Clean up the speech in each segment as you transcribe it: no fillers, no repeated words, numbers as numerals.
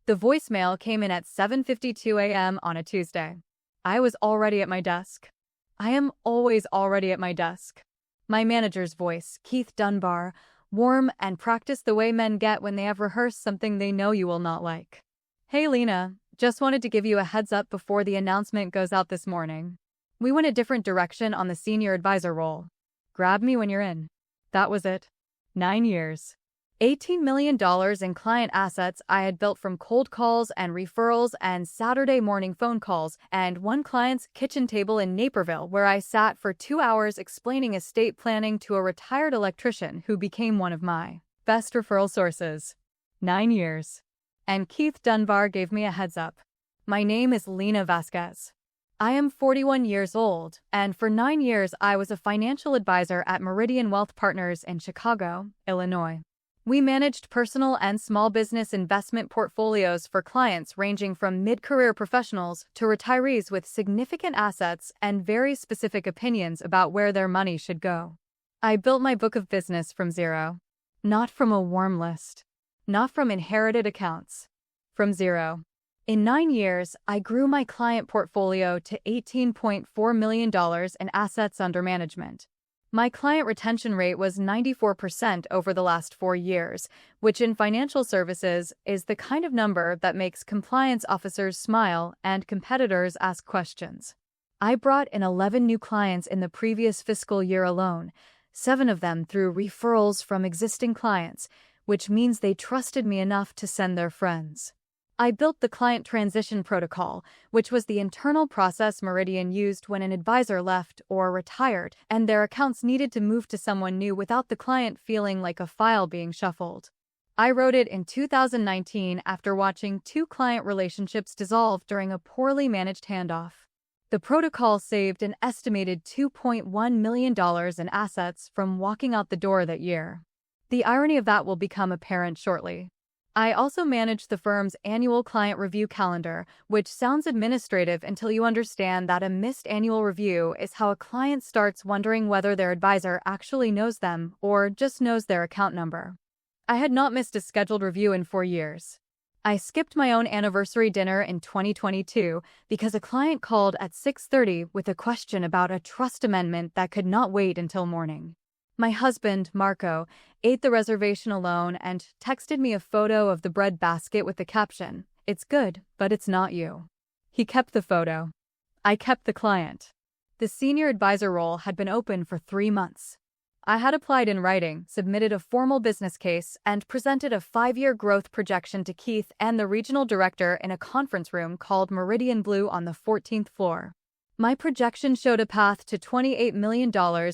The voicemail came in at 7:52 a.m. on a Tuesday. I was already at my desk. I am always already at my desk. My manager's voice, Keith Dunbar, warm and practiced the way men get when they have rehearsed something they know you will not like. Hey Lena, just wanted to give you a heads up before the announcement goes out this morning. We went a different direction on the senior advisor role. Grab me when you're in. That was it. 9 years. $18 million in client assets I had built from cold calls and referrals and Saturday morning phone calls, and one client's kitchen table in Naperville where I sat for 2 hours explaining estate planning to a retired electrician who became one of my best referral sources. 9 years. And Keith Dunbar gave me a heads up. My name is Lena Vasquez. I am 41 years old, and for 9 years I was a financial advisor at Meridian Wealth Partners in Chicago, Illinois. We managed personal and small business investment portfolios for clients ranging from mid-career professionals to retirees with significant assets and very specific opinions about where their money should go. I built my book of business from zero. Not from a warm list. Not from inherited accounts. From zero. In 9 years, I grew my client portfolio to $18.4 million in assets under management. My client retention rate was 94% over the last 4 years, which in financial services is the kind of number that makes compliance officers smile and competitors ask questions. I brought in 11 new clients in the previous fiscal year alone, 7 of them through referrals from existing clients, which means they trusted me enough to send their friends. I built the client transition protocol, which was the internal process Meridian used when an advisor left or retired and their accounts needed to move to someone new without the client feeling like a file being shuffled. I wrote it in 2019 after watching 2 client relationships dissolve during a poorly managed handoff. The protocol saved an estimated $2.1 million in assets from walking out the door that year. The irony of that will become apparent shortly. I also manage the firm's annual client review calendar, which sounds administrative until you understand that a missed annual review is how a client starts wondering whether their advisor actually knows them or just knows their account number. I had not missed a scheduled review in 4 years. I skipped my own anniversary dinner in 2022 because a client called at 6:30 with a question about a trust amendment that could not wait until morning. My husband, Marco, ate the reservation alone and texted me a photo of the bread basket with the caption, "It's good, but it's not you." He kept the photo. I kept the client. The senior advisor role had been open for 3 months. I had applied in writing, submitted a formal business case, and presented a 5-year growth projection to Keith and the regional director in a conference room called Meridian Blue on the 14th floor. My projection showed a path to $28 million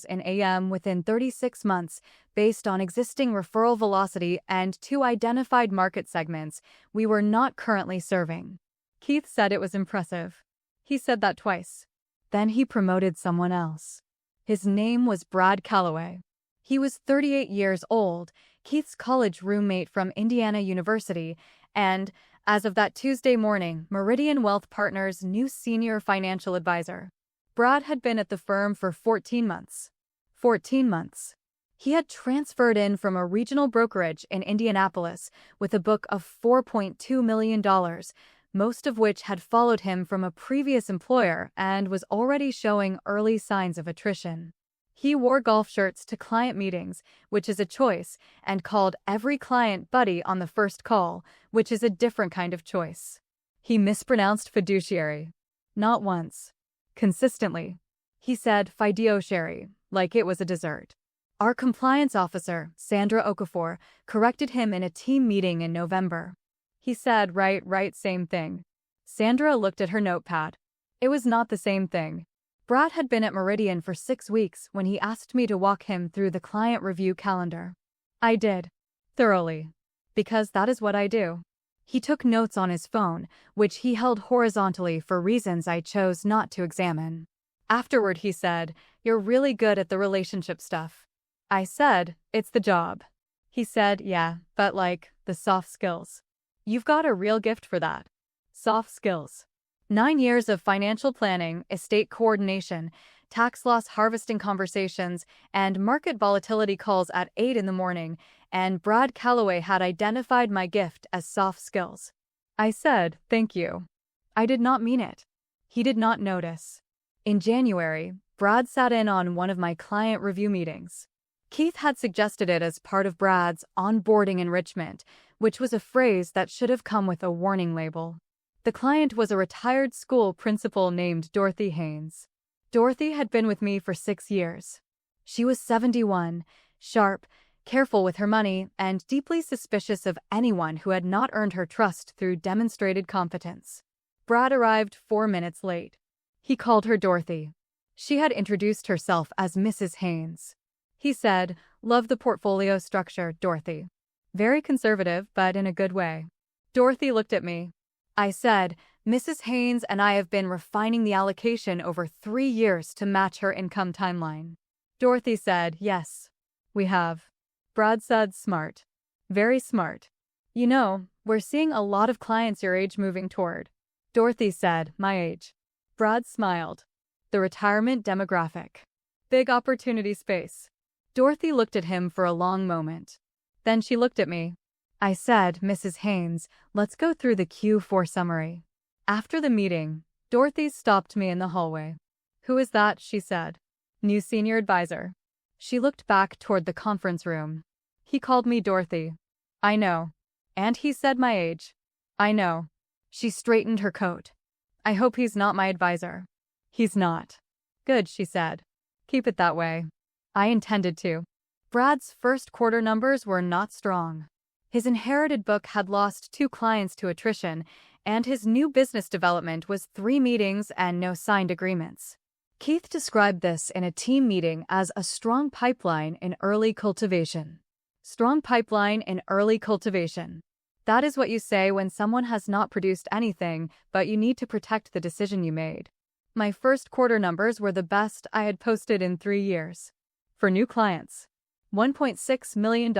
in AM within 36 months based on existing referral velocity and 2 identified market segments we were not currently serving. Keith said it was impressive. He said that twice. Then he promoted someone else. His name was Brad Calloway. He was 38 years old, Keith's college roommate from Indiana University, and, as of that Tuesday morning, Meridian Wealth Partners' new senior financial advisor. Brad had been at the firm for 14 months. 14 months. He had transferred in from a regional brokerage in Indianapolis with a book of $4.2 million, most of which had followed him from a previous employer and was already showing early signs of attrition. He wore golf shirts to client meetings, which is a choice, and called every client buddy on the first call, which is a different kind of choice. He mispronounced fiduciary. Not once. Consistently. He said fiduciary, like it was a dessert. Our compliance officer, Sandra Okafor, corrected him in a team meeting in November. He said, right, same thing. Sandra looked at her notepad. It was not the same thing. Brad had been at Meridian for 6 weeks when he asked me to walk him through the client review calendar. I did. Thoroughly. Because that is what I do. He took notes on his phone, which he held horizontally for reasons I chose not to examine. Afterward he said, "You're really good at the relationship stuff." I said, "It's the job." He said, "Yeah, but like, the soft skills. You've got a real gift for that." Soft skills. 9 years of financial planning, estate coordination, tax loss harvesting conversations, and market volatility calls at 8 in the morning, and Brad Calloway had identified my gift as soft skills. I said, thank you. I did not mean it. He did not notice. In January, Brad sat in on one of my client review meetings. Keith had suggested it as part of Brad's onboarding enrichment, which was a phrase that should have come with a warning label. The client was a retired school principal named Dorothy Haynes. Dorothy had been with me for 6 years. She was 71, sharp, careful with her money, and deeply suspicious of anyone who had not earned her trust through demonstrated competence. Brad arrived 4 minutes late. He called her Dorothy. She had introduced herself as Mrs. Haynes. He said, "Love the portfolio structure, Dorothy. Very conservative, but in a good way." Dorothy looked at me. I said, "Mrs. Haynes and I have been refining the allocation over 3 years to match her income timeline." Dorothy said, "Yes, we have." Brad said, "Smart. Very smart. You know, we're seeing a lot of clients your age moving toward." Dorothy said, "My age." Brad smiled. The retirement demographic. Big opportunity space. Dorothy looked at him for a long moment. Then she looked at me. I said, "Mrs. Haynes, let's go through the Q4 summary." After the meeting, Dorothy stopped me in the hallway. "Who is that?" she said. "New senior advisor." She looked back toward the conference room. "He called me Dorothy." "I know." "And he said my age." "I know." She straightened her coat. "I hope he's not my advisor." "He's not." "Good," she said. "Keep it that way." I intended to. Brad's first quarter numbers were not strong. His inherited book had lost 2 clients to attrition, and his new business development was 3 meetings and no signed agreements. Keith described this in a team meeting as a strong pipeline in early cultivation. Strong pipeline in early cultivation. That is what you say when someone has not produced anything, but you need to protect the decision you made. My first quarter numbers were the best I had posted in 3 years. For new clients, $1.6 million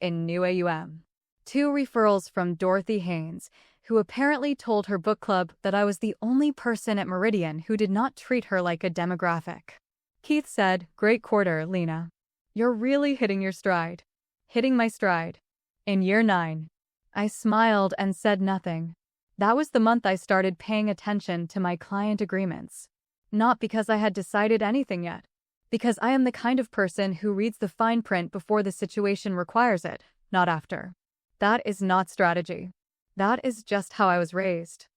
in new AUM. 2 referrals from Dorothy Haynes, who apparently told her book club that I was the only person at Meridian who did not treat her like a demographic. Keith said, "Great quarter, Lena. You're really hitting your stride." Hitting my stride. In year 9. I smiled and said nothing. That was the month I started paying attention to my client agreements. Not because I had decided anything yet. Because I am the kind of person who reads the fine print before the situation requires it, not after. That is not strategy. That is just how I was raised.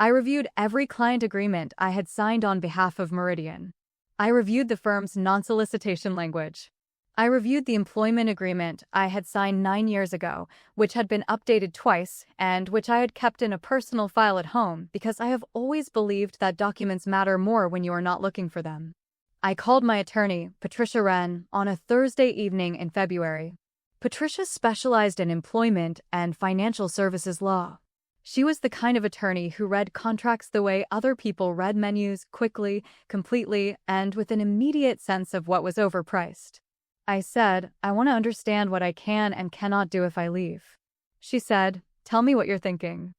I reviewed every client agreement I had signed on behalf of Meridian. I reviewed the firm's non-solicitation language. I reviewed the employment agreement I had signed 9 years ago, which had been updated twice, and which I had kept in a personal file at home because I have always believed that documents matter more when you are not looking for them. I called my attorney, Patricia Wren, on a Thursday evening in February. Patricia specialized in employment and financial services law. She was the kind of attorney who read contracts the way other people read menus, quickly, completely, and with an immediate sense of what was overpriced. I said, "I want to understand what I can and cannot do if I leave." She said, "Tell me what you're thinking."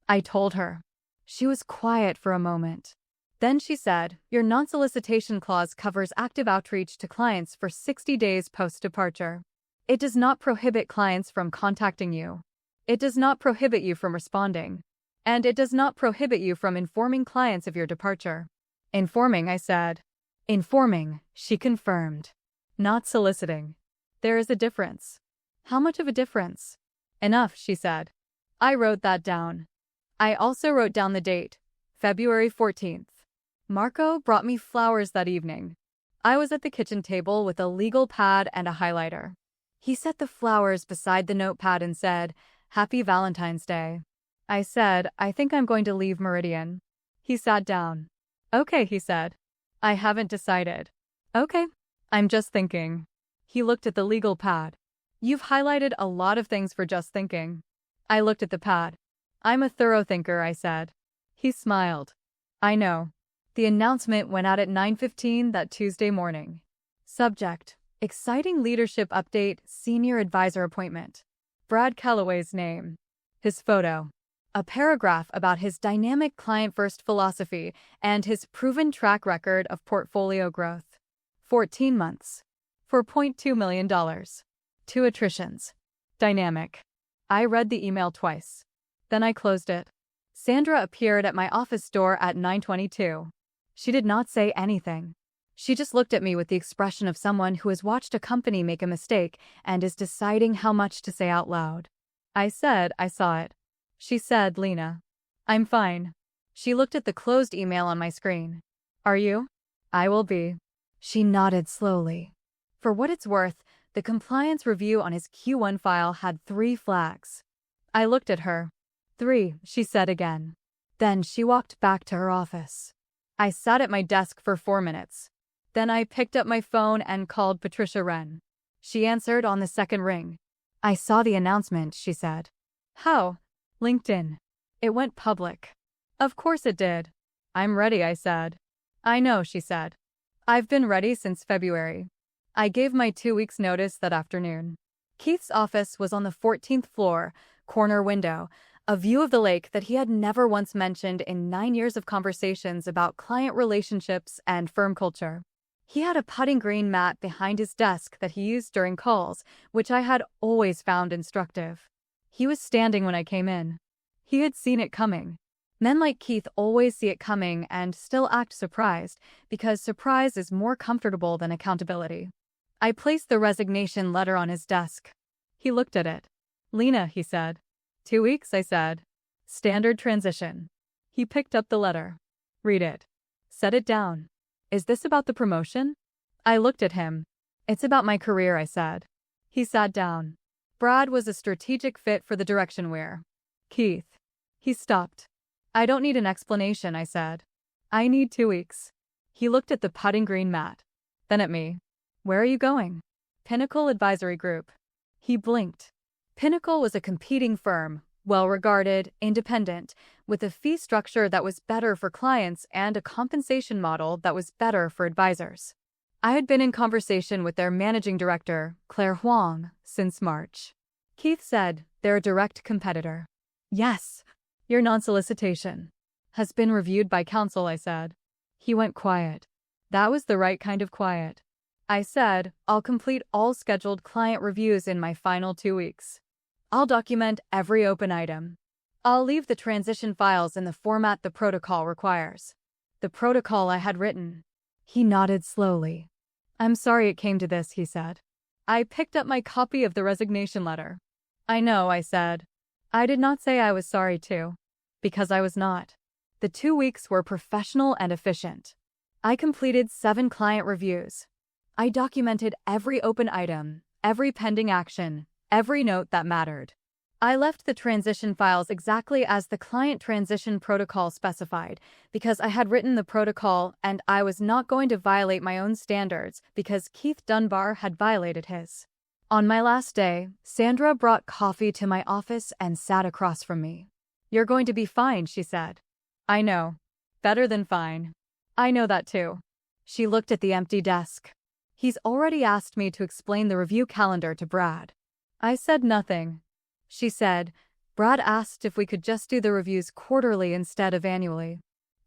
I told her. She was quiet for a moment. Then she said, "Your non-solicitation clause covers active outreach to clients for 60 days post-departure. It does not prohibit clients from contacting you. It does not prohibit you from responding. And it does not prohibit you from informing clients of your departure." "Informing," I said. "Informing," she confirmed. "Not soliciting. There is a difference." "How much of a difference?" "Enough," she said. I wrote that down. I also wrote down the date, February 14th. Marco brought me flowers that evening. I was at the kitchen table with a legal pad and a highlighter. He set the flowers beside the notepad and said, "Happy Valentine's Day." I said, "I think I'm going to leave Meridian." He sat down. "Okay," he said. "I haven't decided." "Okay. I'm just thinking." He looked at the legal pad. "You've highlighted a lot of things for just thinking." I looked at the pad. "I'm a thorough thinker," I said. He smiled. "I know." The announcement went out at 9:15 that Tuesday morning. Subject: Exciting leadership update, senior advisor appointment. Brad Calloway's name. His photo. A paragraph about his dynamic client-first philosophy and his proven track record of portfolio growth. 14 months. $4.2 million. 2 attritions. Dynamic. I read the email twice. Then I closed it. Sandra appeared at my office door at 9:22. She did not say anything. She just looked at me with the expression of someone who has watched a company make a mistake and is deciding how much to say out loud. I said I saw it. She said, Lena. I'm fine. She looked at the closed email on my screen. Are you? I will be. She nodded slowly. For what it's worth, the compliance review on his Q1 file had 3 flags. I looked at her. 3, she said again. Then she walked back to her office. I sat at my desk for 4 minutes. Then I picked up my phone and called Patricia Wren. She answered on the second ring. I saw the announcement, she said. How? LinkedIn. It went public. Of course it did. I'm ready, I said. I know, she said. I've been ready since February. I gave my 2 weeks' notice that afternoon. Keith's office was on the 14th floor, corner window, a view of the lake that he had never once mentioned in 9 years of conversations about client relationships and firm culture. He had a putting green mat behind his desk that he used during calls, which I had always found instructive. He was standing when I came in. He had seen it coming. Men like Keith always see it coming and still act surprised, because surprise is more comfortable than accountability. I placed the resignation letter on his desk. He looked at it. Lena, he said. 2 weeks, I said. Standard transition. He picked up the letter. Read it. Set it down. Is this about the promotion? I looked at him. It's about my career, I said. He sat down. Brad was a strategic fit for the direction we're. Keith. He stopped. I don't need an explanation, I said. I need 2 weeks. He looked at the putting green mat. Then at me. Where are you going? Pinnacle Advisory Group. He blinked. Pinnacle was a competing firm, well-regarded, independent, with a fee structure that was better for clients and a compensation model that was better for advisors. I had been in conversation with their managing director, Claire Huang, since March. Keith said, they're a direct competitor. Yes. Your non-solicitation has been reviewed by counsel, I said. He went quiet. That was the right kind of quiet. I said, I'll complete all scheduled client reviews in my final 2 weeks. I'll document every open item. I'll leave the transition files in the format the protocol requires. The protocol I had written. He nodded slowly. I'm sorry it came to this, he said. I picked up my copy of the resignation letter. I know, I said. I did not say I was sorry too. Because I was not. The 2 weeks were professional and efficient. I completed 7 client reviews. I documented every open item, every pending action, every note that mattered. I left the transition files exactly as the client transition protocol specified because I had written the protocol and I was not going to violate my own standards because Keith Dunbar had violated his. On my last day, Sandra brought coffee to my office and sat across from me. You're going to be fine, she said. I know. Better than fine. I know that too. She looked at the empty desk. He's already asked me to explain the review calendar to Brad. I said nothing. She said, Brad asked if we could just do the reviews quarterly instead of annually.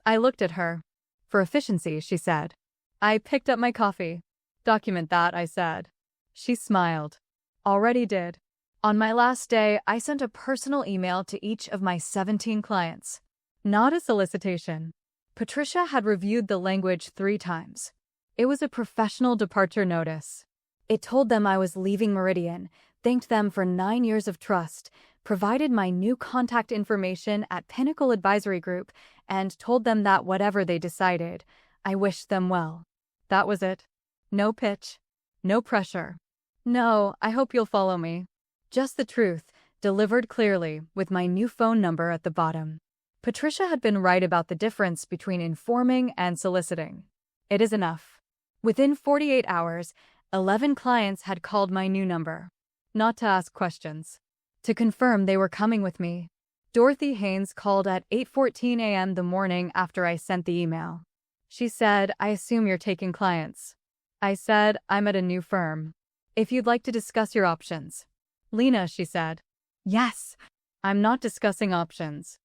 I looked at her. For efficiency, she said. I picked up my coffee. Document that, I said. She smiled. Already did. On my last day, I sent a personal email to each of my 17 clients. Not a solicitation. Patricia had reviewed the language 3 times. It was a professional departure notice. It told them I was leaving Meridian, thanked them for 9 years of trust, provided my new contact information at Pinnacle Advisory Group, and told them that whatever they decided, I wished them well. That was it. No pitch. No pressure. No, I hope you'll follow me. Just the truth, delivered clearly, with my new phone number at the bottom. Patricia had been right about the difference between informing and soliciting. It is enough. Within 48 hours, 11 clients had called my new number. Not to ask questions. To confirm they were coming with me. Dorothy Haynes called at 8:14 a.m. the morning after I sent the email. She said, I assume you're taking clients. I said, I'm at a new firm. If you'd like to discuss your options. Lena, she said. Yes. I'm not discussing options.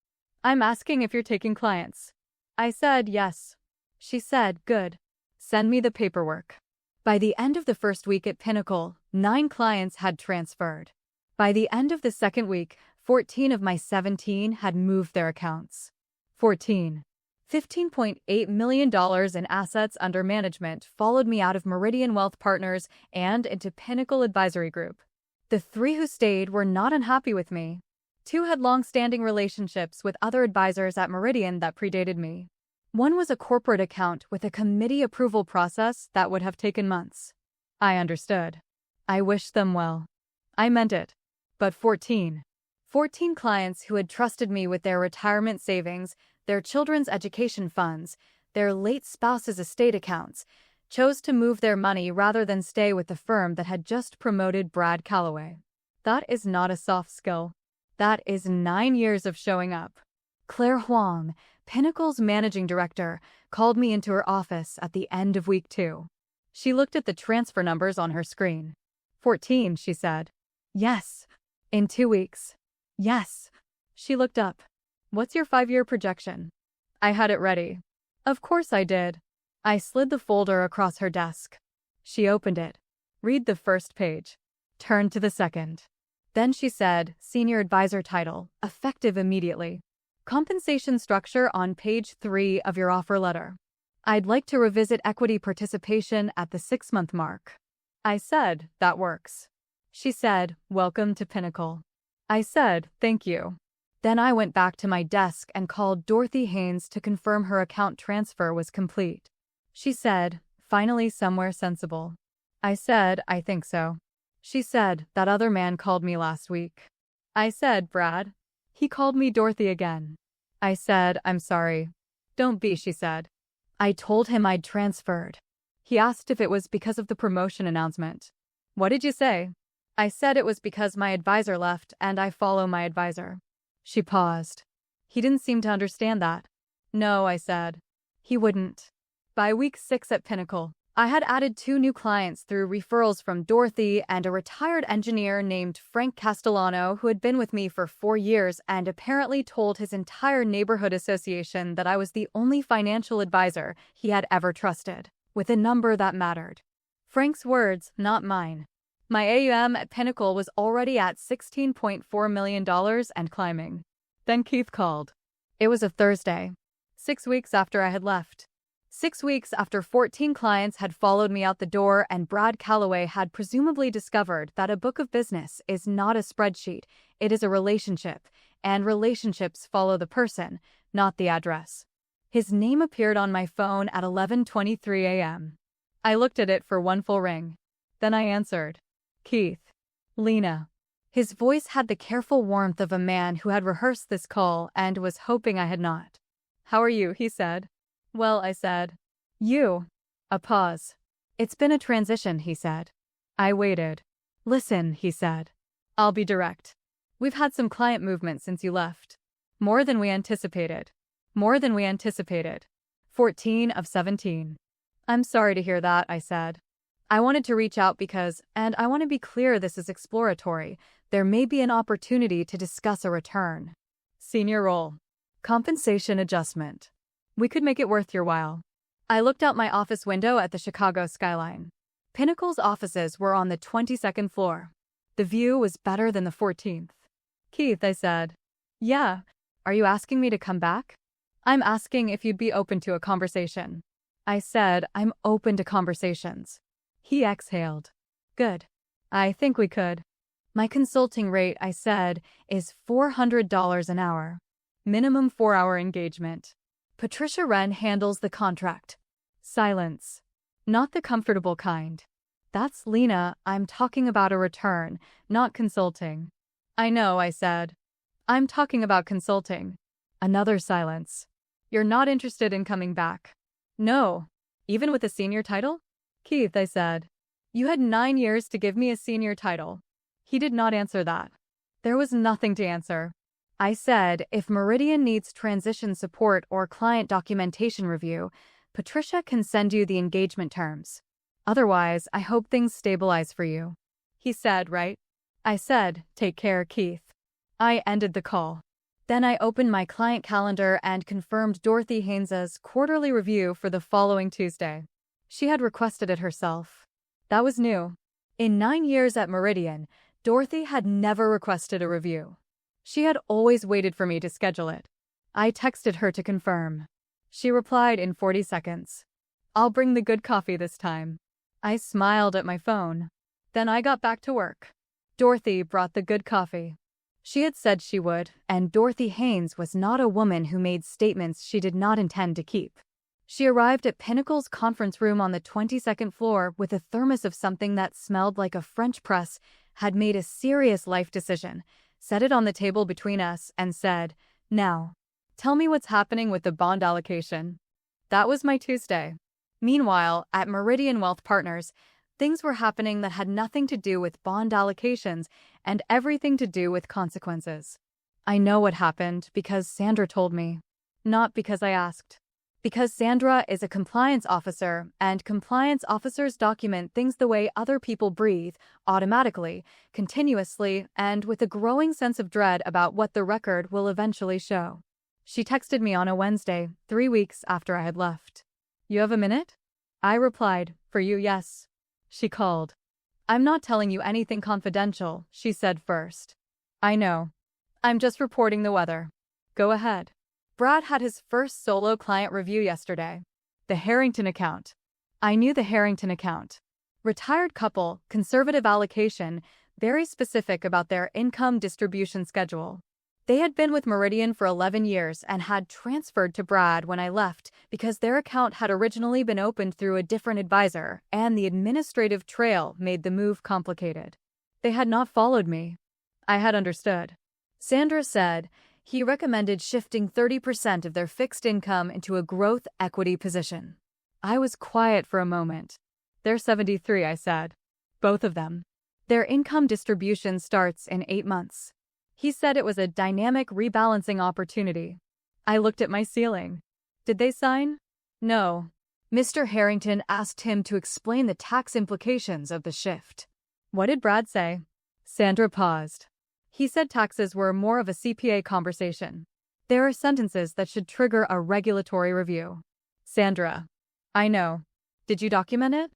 I'm asking if you're taking clients. I said yes. She said, good. Send me the paperwork. By the end of the first week at Pinnacle, 9 clients had transferred. By the end of the second week, 14 of my 17 had moved their accounts. 14. $15.8 million in assets under management followed me out of Meridian Wealth Partners and into Pinnacle Advisory Group. The 3 who stayed were not unhappy with me. 2 had long-standing relationships with other advisors at Meridian that predated me. 1 was a corporate account with a committee approval process that would have taken months. I understood. I wished them well. I meant it. But 14 clients who had trusted me with their retirement savings, their children's education funds, their late spouse's estate accounts, chose to move their money rather than stay with the firm that had just promoted Brad Calloway. That is not a soft skill. That is 9 years of showing up. Claire Huang, Pinnacle's managing director, called me into her office at the end of week 2. She looked at the transfer numbers on her screen. 14, she said. Yes. In 2 weeks. Yes. She looked up. What's your 5-year projection? I had it ready. Of course I did. I slid the folder across her desk. She opened it. Read the first page. Turn to the second. Then she said, Senior Advisor title, effective immediately. Compensation structure on page 3 of your offer letter. I'd like to revisit equity participation at the 6-month mark. I said, that works. She said, welcome to Pinnacle. I said, thank you. Then I went back to my desk and called Dorothy Haynes to confirm her account transfer was complete. She said, finally somewhere sensible. I said, I think so. She said, that other man called me last week. I said, Brad. He called me Dorothy again. I said, I'm sorry. Don't be, she said. I told him I'd transferred. He asked if it was because of the promotion announcement. What did you say? I said it was because my advisor left and I follow my advisor. She paused. He didn't seem to understand that. No, I said. He wouldn't. By week 6 at Pinnacle, I had added 2 new clients through referrals from Dorothy and a retired engineer named Frank Castellano who had been with me for 4 years and apparently told his entire neighborhood association that I was the only financial advisor he had ever trusted, with a number that mattered. Frank's words, not mine. My AUM at Pinnacle was already at $16.4 million and climbing. Then Keith called. It was a Thursday, 6 weeks after I had left. 6 weeks after 14 clients had followed me out the door and Brad Calloway had presumably discovered that a book of business is not a spreadsheet, it is a relationship, and relationships follow the person, not the address. His name appeared on my phone at 11:23 a.m. I looked at it for one full ring. Then I answered. Keith. Lena. His voice had the careful warmth of a man who had rehearsed this call and was hoping I had not. How are you? He said. Well, I said. You. A pause. It's been a transition, he said. I waited. Listen, he said. I'll be direct. We've had some client movement since you left. More than we anticipated. More than we anticipated. 14 of 17. I'm sorry to hear that, I said. I wanted to reach out because, and I want to be clear this is exploratory, there may be an opportunity to discuss a return. Senior role. Compensation adjustment. We could make it worth your while. I looked out my office window at the Chicago skyline. Pinnacle's offices were on the 22nd floor. The view was better than the 14th. Keith, I said. Yeah. Are you asking me to come back? I'm asking if you'd be open to a conversation. I said, I'm open to conversations. He exhaled. Good. I think we could. My consulting rate, I said, is $400 an hour. Minimum 4-hour engagement. Patricia Wren handles the contract. Silence. Not the comfortable kind. That's Lena. I'm talking about a return, not consulting. I know, I said. I'm talking about consulting. Another silence. You're not interested in coming back. No. Even with a senior title? Keith, I said. You had 9 years to give me a senior title. He did not answer that. There was nothing to answer. I said, if Meridian needs transition support or client documentation review, Patricia can send you the engagement terms. Otherwise, I hope things stabilize for you. He said, right? I said, take care, Keith. I ended the call. Then I opened my client calendar and confirmed Dorothy Haynes's quarterly review for the following Tuesday. She had requested it herself. That was new. In 9 years at Meridian, Dorothy had never requested a review. She had always waited for me to schedule it. I texted her to confirm. She replied in 40 seconds. I'll bring the good coffee this time. I smiled at my phone. Then I got back to work. Dorothy brought the good coffee. She had said she would, and Dorothy Haynes was not a woman who made statements she did not intend to keep. She arrived at Pinnacle's conference room on the 22nd floor with a thermos of something that smelled like a French press, had made a serious life decision, set it on the table between us, and said, "Now, tell me what's happening with the bond allocation." That was my Tuesday. Meanwhile, at Meridian Wealth Partners, things were happening that had nothing to do with bond allocations and everything to do with consequences. I know what happened because Sandra told me, not because I asked. Because Sandra is a compliance officer, and compliance officers document things the way other people breathe, automatically, continuously, and with a growing sense of dread about what the record will eventually show. She texted me on a Wednesday, 3 weeks after I had left. "You have a minute?" I replied, "For you, yes." She called. "I'm not telling you anything confidential," she said first. "I know. I'm just reporting the weather. Go ahead." Brad had his first solo client review yesterday. The Harrington account. I knew the Harrington account. Retired couple, conservative allocation, very specific about their income distribution schedule. They had been with Meridian for 11 years and had transferred to Brad when I left because their account had originally been opened through a different advisor, and the administrative trail made the move complicated. They had not followed me. I had understood. Sandra said, he recommended shifting 30% of their fixed income into a growth equity position. I was quiet for a moment. They're 73, I said. Both of them. Their income distribution starts in 8 months. He said it was a dynamic rebalancing opportunity. I looked at my ceiling. Did they sign? No. Mr. Harrington asked him to explain the tax implications of the shift. What did Brad say? Sandra paused. He said taxes were more of a CPA conversation. There are sentences that should trigger a regulatory review. Sandra. I know. Did you document it?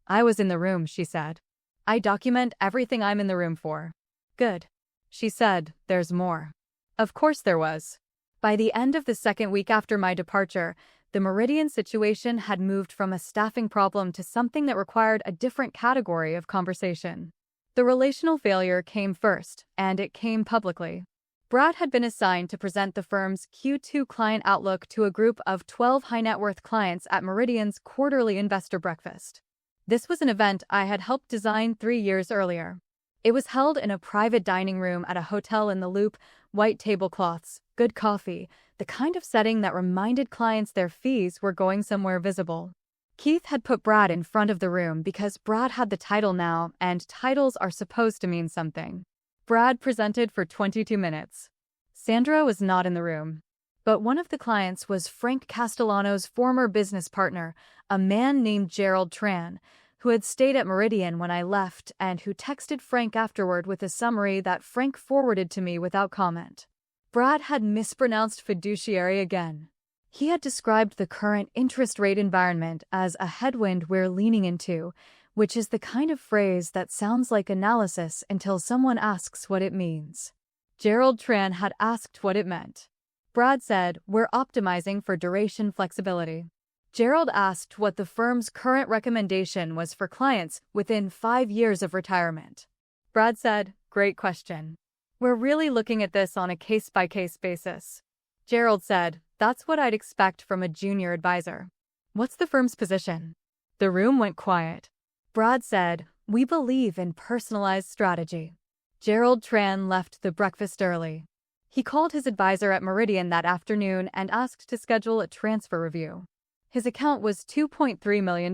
I was in the room, she said. I document everything I'm in the room for. Good. She said, there's more. Of course there was. By the end of the second week after my departure, the Meridian situation had moved from a staffing problem to something that required a different category of conversation. The relational failure came first, and it came publicly. Brad had been assigned to present the firm's Q2 client outlook to a group of 12 high-net-worth clients at Meridian's quarterly investor breakfast. This was an event I had helped design 3 years earlier. It was held in a private dining room at a hotel in the Loop, white tablecloths, good coffee, the kind of setting that reminded clients their fees were going somewhere visible. Keith had put Brad in front of the room because Brad had the title now, and titles are supposed to mean something. Brad presented for 22 minutes. Sandra was not in the room. But one of the clients was Frank Castellano's former business partner, a man named Gerald Tran, who had stayed at Meridian when I left and who texted Frank afterward with a summary that Frank forwarded to me without comment. Brad had mispronounced fiduciary again. He had described the current interest rate environment as a headwind we're leaning into, which is the kind of phrase that sounds like analysis until someone asks what it means. Gerald Tran had asked what it meant. Brad said, we're optimizing for duration flexibility. Gerald asked what the firm's current recommendation was for clients within 5 years of retirement. Brad said, great question. We're really looking at this on a case-by-case basis. Gerald said, that's what I'd expect from a junior advisor. What's the firm's position? The room went quiet. Brad said, we believe in personalized strategy. Gerald Tran left the breakfast early. He called his advisor at Meridian that afternoon and asked to schedule a transfer review. His account was $2.3 million.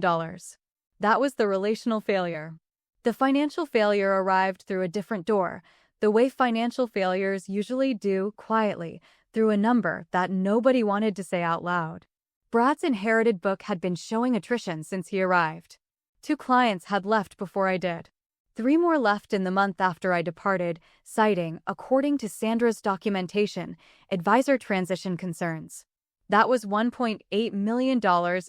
That was the relational failure. The financial failure arrived through a different door, the way financial failures usually do, quietly, through a number that nobody wanted to say out loud. Brad's inherited book had been showing attrition since he arrived. 2 clients had left before I did. 3 more left in the month after I departed, citing, according to Sandra's documentation, advisor transition concerns. That was $1.8 million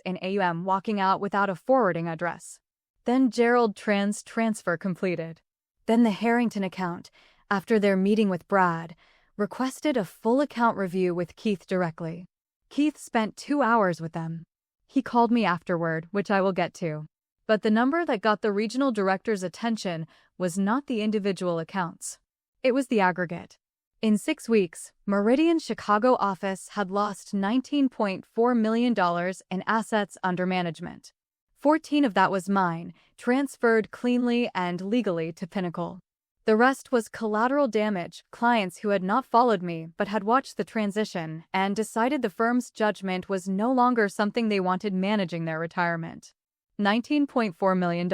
in AUM walking out without a forwarding address. Then Gerald Tran's transfer completed. Then the Harrington account, after their meeting with Brad, requested a full account review with Keith directly. Keith spent 2 hours with them. He called me afterward, which I will get to. But the number that got the regional director's attention was not the individual accounts. It was the aggregate. In 6 weeks, Meridian's Chicago office had lost $19.4 million in assets under management. 14 of that was mine, transferred cleanly and legally to Pinnacle. The rest was collateral damage, clients who had not followed me but had watched the transition and decided the firm's judgment was no longer something they wanted managing their retirement. $19.4 million.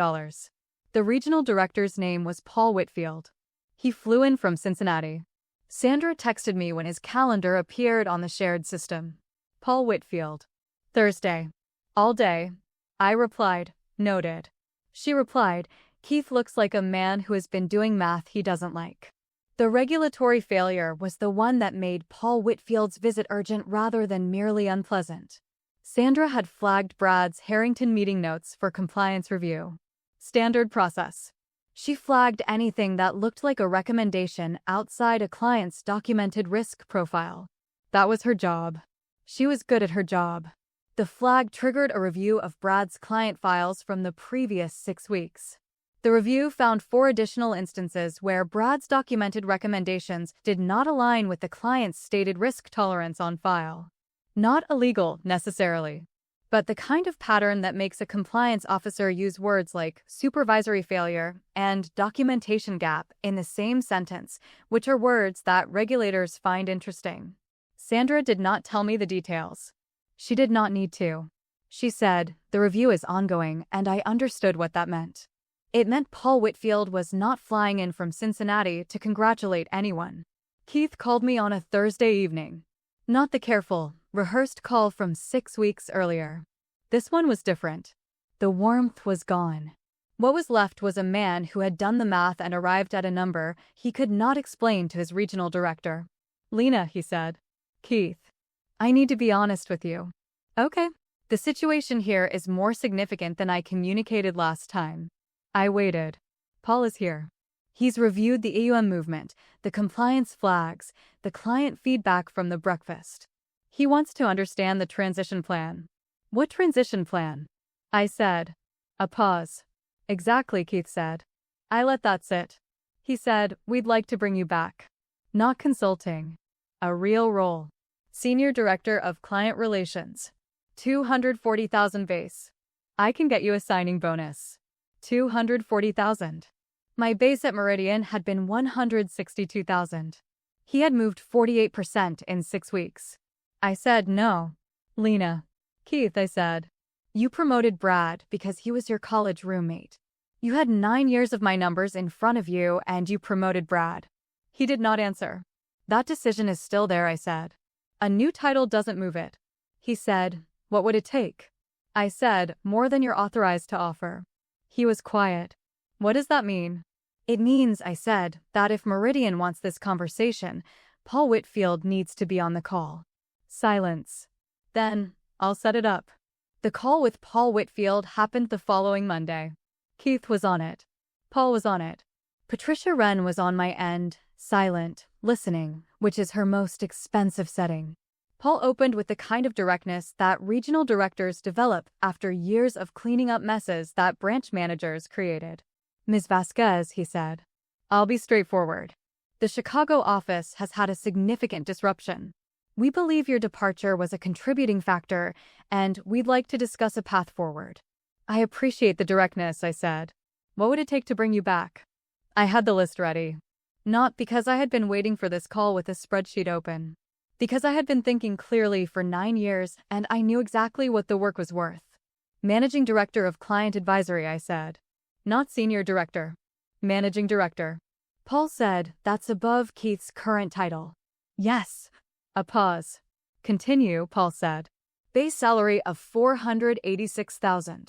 The regional director's name was Paul Whitfield. He flew in from Cincinnati. Sandra texted me when his calendar appeared on the shared system. Paul Whitfield. Thursday. All day. I replied, noted. She replied, Keith looks like a man who has been doing math he doesn't like. The regulatory failure was the one that made Paul Whitfield's visit urgent rather than merely unpleasant. Sandra had flagged Brad's Harrington meeting notes for compliance review. Standard process. She flagged anything that looked like a recommendation outside a client's documented risk profile. That was her job. She was good at her job. The flag triggered a review of Brad's client files from the previous 6 weeks. The review found 4 additional instances where Brad's documented recommendations did not align with the client's stated risk tolerance on file. Not illegal, necessarily, but the kind of pattern that makes a compliance officer use words like supervisory failure and documentation gap in the same sentence, which are words that regulators find interesting. Sandra did not tell me the details. She did not need to. She said, the review is ongoing, and I understood what that meant. It meant Paul Whitfield was not flying in from Cincinnati to congratulate anyone. Keith called me on a Thursday evening. Not the careful, rehearsed call from 6 weeks earlier. This one was different. The warmth was gone. What was left was a man who had done the math and arrived at a number he could not explain to his regional director. Lena, he said. Keith, I need to be honest with you. Okay. The situation here is more significant than I communicated last time. I waited. Paul is here. He's reviewed the AUM movement, the compliance flags, the client feedback from the breakfast. He wants to understand the transition plan. What transition plan? I said. A pause. Exactly, Keith said. I let that sit. He said, we'd like to bring you back. Not consulting. A real role. Senior Director of Client Relations. $240,000 base. I can get you a signing bonus. $240,000. My base at Meridian had been $162,000. He had moved 48% in 6 weeks. I said no. Lena. Keith, I said. You promoted Brad because he was your college roommate. You had 9 years of my numbers in front of you and you promoted Brad. He did not answer. That decision is still there, I said. A new title doesn't move it. He said, what would it take? I said, more than you're authorized to offer. He was quiet. What does that mean? It means, I said, that if Meridian wants this conversation, Paul Whitfield needs to be on the call. Silence. Then, I'll set it up. The call with Paul Whitfield happened the following Monday. Keith was on it. Paul was on it. Patricia Wren was on my end, silent, listening, which is her most expensive setting. Paul opened with the kind of directness that regional directors develop after years of cleaning up messes that branch managers created. Ms. Vasquez, he said. I'll be straightforward. The Chicago office has had a significant disruption. We believe your departure was a contributing factor, and we'd like to discuss a path forward. I appreciate the directness, I said. What would it take to bring you back? I had the list ready. Not because I had been waiting for this call with a spreadsheet open. Because I had been thinking clearly for 9 years, and I knew exactly what the work was worth. Managing Director of Client Advisory, I said. Not Senior Director. Managing Director. Paul said, that's above Keith's current title. Yes. A pause. Continue, Paul said. Base salary of $486,000.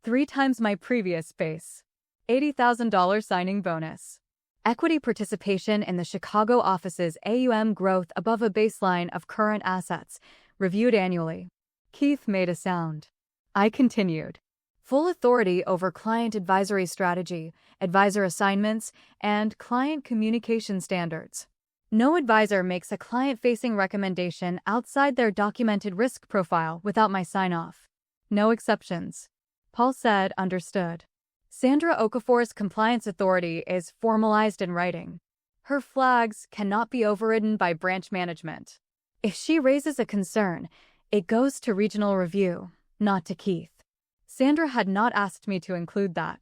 3 times my previous base. $80,000 signing bonus. Equity participation in the Chicago office's AUM growth above a baseline of current assets, reviewed annually. Keith made a sound. I continued. Full authority over client advisory strategy, advisor assignments, and client communication standards. No advisor makes a client-facing recommendation outside their documented risk profile without my sign-off. No exceptions. Paul said, understood. Sandra Okafor's compliance authority is formalized in writing. Her flags cannot be overridden by branch management. If she raises a concern, it goes to regional review, not to Keith. Sandra had not asked me to include that.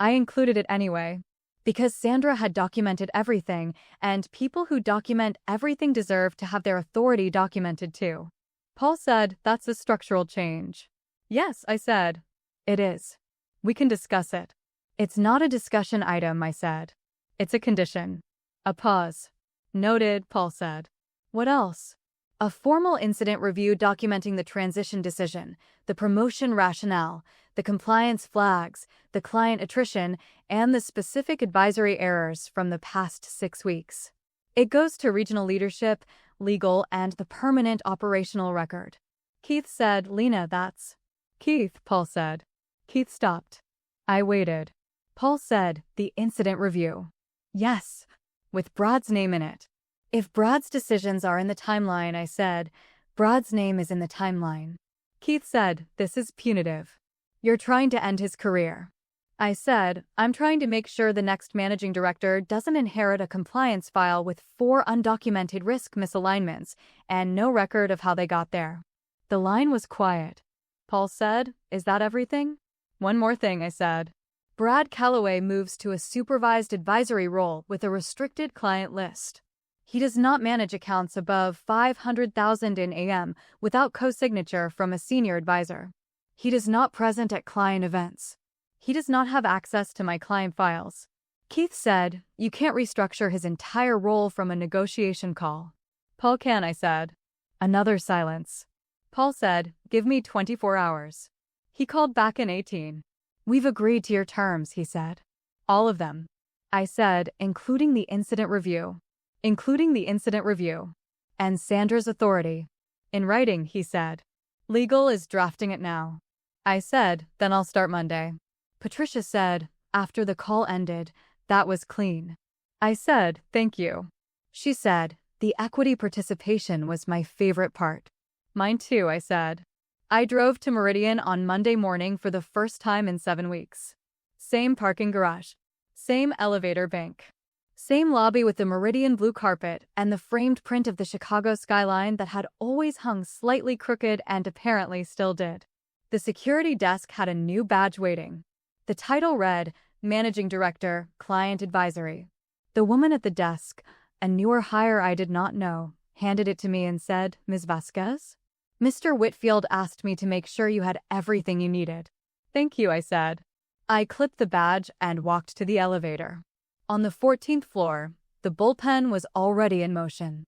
I included it anyway, because Sandra had documented everything, and people who document everything deserve to have their authority documented too. Paul said, that's a structural change. Yes, I said. It is. We can discuss it. It's not a discussion item, I said. It's a condition. A pause. Noted, Paul said. What else? A formal incident review documenting the transition decision, the promotion rationale, the compliance flags, the client attrition, and the specific advisory errors from the past 6 weeks. It goes to regional leadership, legal, and the permanent operational record. Keith said, Lena, that's... Keith, Paul said. Keith stopped. I waited. Paul said, the incident review. Yes, with Brad's name in it. If Brad's decisions are in the timeline, I said, Brad's name is in the timeline. Keith said, this is punitive. You're trying to end his career. I said, I'm trying to make sure the next managing director doesn't inherit a compliance file with 4 undocumented risk misalignments and no record of how they got there. The line was quiet. Paul said, is that everything? One more thing, I said. Brad Calloway moves to a supervised advisory role with a restricted client list. He does not manage accounts above $500,000 in AM without co-signature from a senior advisor. He does not present at client events. He does not have access to my client files. Keith said, you can't restructure his entire role from a negotiation call. Paul can, I said. Another silence. Paul said, give me 24 hours. He called back in 18. We've agreed to your terms, he said. All of them. I said, including the incident review. Including the incident review. And Sandra's authority. In writing, he said. Legal is drafting it now. I said, then I'll start Monday. Patricia said, after the call ended, that was clean. I said, thank you. She said, the equity participation was my favorite part. Mine too, I said. I drove to Meridian on Monday morning for the first time in 7 weeks. Same parking garage. Same elevator bank. Same lobby with the Meridian blue carpet and the framed print of the Chicago skyline that had always hung slightly crooked and apparently still did. The security desk had a new badge waiting. The title read, Managing Director, Client Advisory. The woman at the desk, a newer hire I did not know, handed it to me and said, Ms. Vasquez? Mr. Whitfield asked me to make sure you had everything you needed. Thank you, I said. I clipped the badge and walked to the elevator. On the 14th floor, the bullpen was already in motion.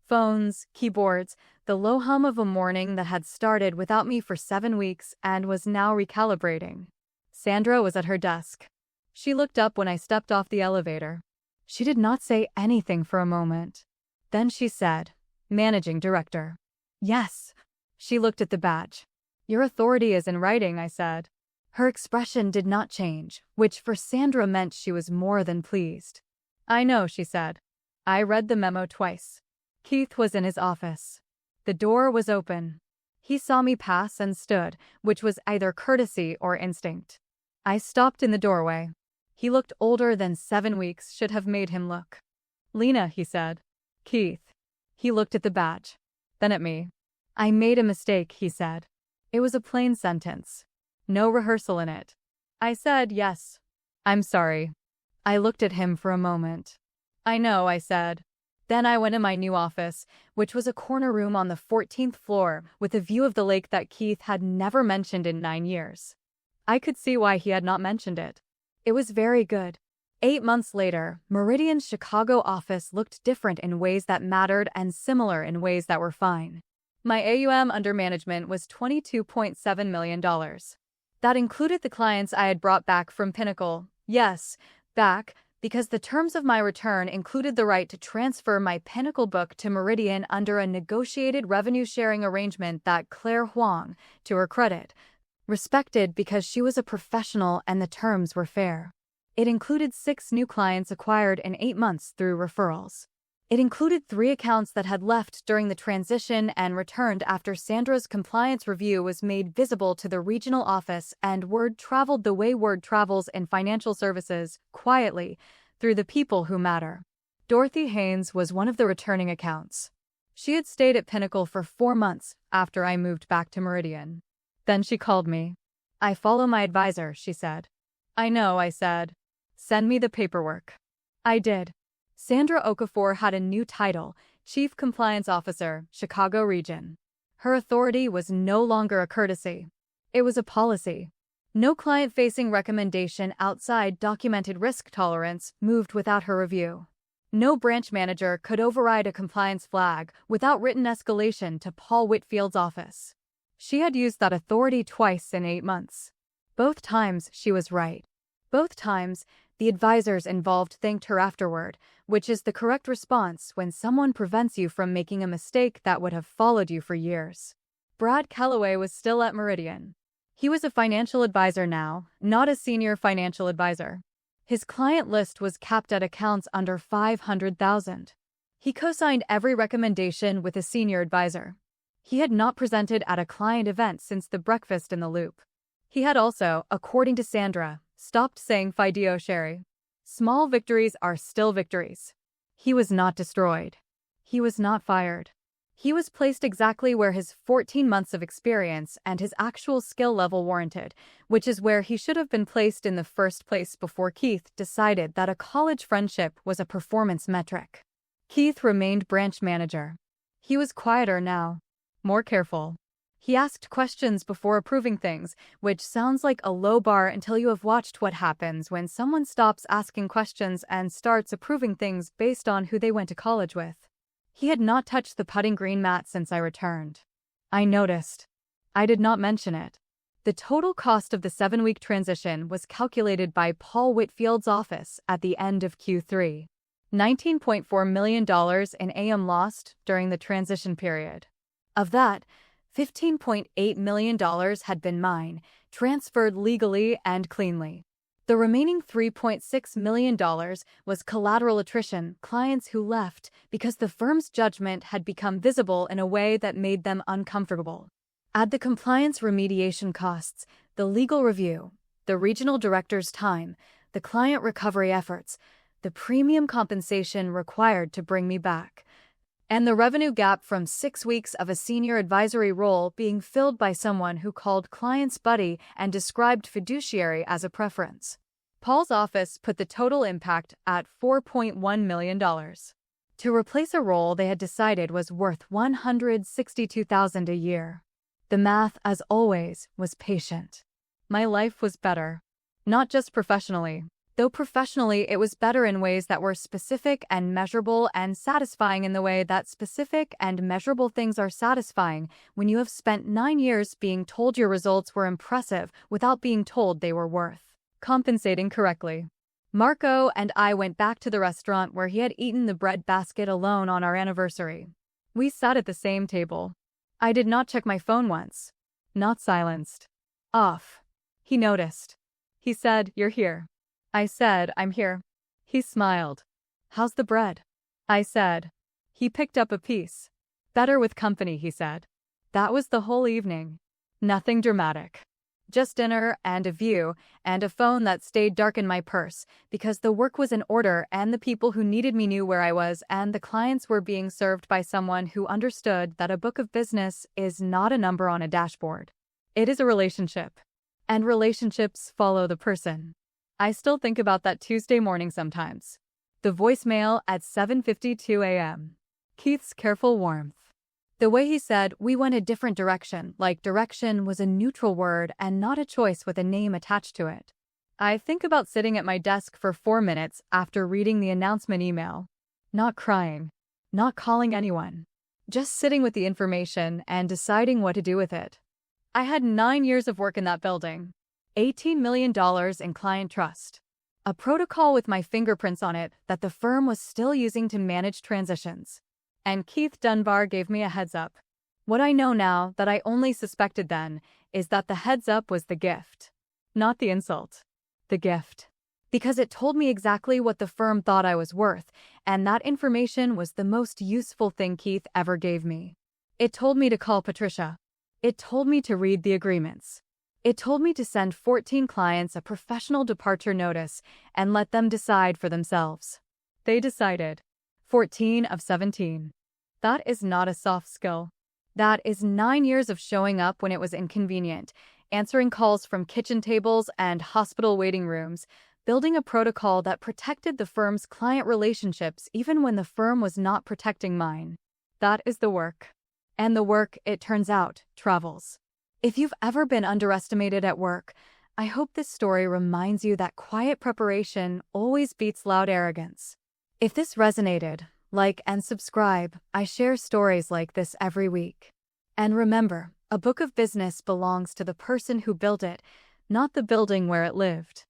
Phones, keyboards, the low hum of a morning that had started without me for 7 weeks and was now recalibrating. Sandra was at her desk. She looked up when I stepped off the elevator. She did not say anything for a moment. Then she said, Managing Director. Yes. She looked at the badge. Your authority is in writing, I said. Her expression did not change, which for Sandra meant she was more than pleased. I know, she said. I read the memo twice. Keith was in his office. The door was open. He saw me pass and stood, which was either courtesy or instinct. I stopped in the doorway. He looked older than 7 weeks should have made him look. Lena, he said. Keith. He looked at the badge. Then at me. I made a mistake, he said. It was a plain sentence. No rehearsal in it. I said, yes. I'm sorry. I looked at him for a moment. I know, I said. Then I went in my new office, which was a corner room on the 14th floor with a view of the lake that Keith had never mentioned in 9 years. I could see why he had not mentioned it. It was very good. 8 months later, Meridian's Chicago office looked different in ways that mattered and similar in ways that were fine. My AUM under management was $22.7 million. That included the clients I had brought back from Pinnacle. Yes, back, because the terms of my return included the right to transfer my Pinnacle book to Meridian under a negotiated revenue-sharing arrangement that Claire Huang, to her credit, respected because she was a professional and the terms were fair. It included 6 new clients acquired in 8 months through referrals. It included 3 accounts that had left during the transition and returned after Sandra's compliance review was made visible to the regional office, and word traveled the way word travels in financial services, quietly, through the people who matter. Dorothy Haynes was one of the returning accounts. She had stayed at Pinnacle for 4 months after I moved back to Meridian. Then she called me. "I follow my advisor," she said. "I know," I said. "Send me the paperwork." I did. Sandra Okafor had a new title, Chief Compliance Officer, Chicago Region. Her authority was no longer a courtesy. It was a policy. No client-facing recommendation outside documented risk tolerance moved without her review. No branch manager could override a compliance flag without written escalation to Paul Whitfield's office. She had used that authority twice in 8 months. Both times she was right. Both times, the advisors involved thanked her afterward, which is the correct response when someone prevents you from making a mistake that would have followed you for years. Brad Calloway was still at Meridian. He was a financial advisor now, not a senior financial advisor. His client list was capped at accounts under $500,000. He co-signed every recommendation with a senior advisor. He had not presented at a client event since the breakfast in the Loop. He had also, according to Sandra, stopped saying fiduciary. Small victories are still victories. He was not destroyed. He was not fired. He was placed exactly where his 14 months of experience and his actual skill level warranted, which is where he should have been placed in the first place before Keith decided that a college friendship was a performance metric. Keith remained branch manager. He was quieter now, more careful. He asked questions before approving things, which sounds like a low bar until you have watched what happens when someone stops asking questions and starts approving things based on who they went to college with. He had not touched the putting green mat since I returned. I noticed. I did not mention it. The total cost of the 7-week transition was calculated by Paul Whitfield's office at the end of Q3. $19.4 million in AM lost during the transition period. Of that, $15.8 million had been mine, transferred legally and cleanly. The remaining $3.6 million was collateral attrition, clients who left because the firm's judgment had become visible in a way that made them uncomfortable. Add the compliance remediation costs, the legal review, the regional director's time, the client recovery efforts, the premium compensation required to bring me back, and the revenue gap from 6 weeks of a senior advisory role being filled by someone who called clients buddy and described fiduciary as a preference. Paul's office put the total impact at $4.1 million. To replace a role they had decided was worth $162,000 a year. The math, as always, was patient. My life was better. Not just professionally. Though professionally it was better in ways that were specific and measurable and satisfying in the way that specific and measurable things are satisfying when you have spent 9 years being told your results were impressive without being told they were worth compensating correctly. Marco and I went back to the restaurant where he had eaten the bread basket alone on our anniversary. We sat at the same table. I did not check my phone once. Not silenced. Off. He noticed. He said, "You're here." I said, "I'm here." He smiled. "How's the bread?" I said. He picked up a piece. "Better with company," he said. That was the whole evening. Nothing dramatic. Just dinner and a view and a phone that stayed dark in my purse because the work was in order and the people who needed me knew where I was and the clients were being served by someone who understood that a book of business is not a number on a dashboard. It is a relationship. And relationships follow the person. I still think about that Tuesday morning sometimes. The voicemail at 7:52 a.m. Keith's careful warmth. The way he said, "We went a different direction," like direction was a neutral word and not a choice with a name attached to it. I think about sitting at my desk for 4 minutes after reading the announcement email. Not crying. Not calling anyone. Just sitting with the information and deciding what to do with it. I had 9 years of work in that building. $18 million in client trust. A protocol with my fingerprints on it that the firm was still using to manage transitions. And Keith Dunbar gave me a heads up. What I know now that I only suspected then is that the heads up was the gift. Not the insult. The gift. Because it told me exactly what the firm thought I was worth, and that information was the most useful thing Keith ever gave me. It told me to call Patricia. It told me to read the agreements. It told me to send 14 clients a professional departure notice and let them decide for themselves. They decided. 14 of 17. That is not a soft skill. That is 9 years of showing up when it was inconvenient, answering calls from kitchen tables and hospital waiting rooms, building a protocol that protected the firm's client relationships even when the firm was not protecting mine. That is the work. And the work, it turns out, travels. If you've ever been underestimated at work, I hope this story reminds you that quiet preparation always beats loud arrogance. If this resonated, like and subscribe. I share stories like this every week. And remember, a book of business belongs to the person who built it, not the building where it lived.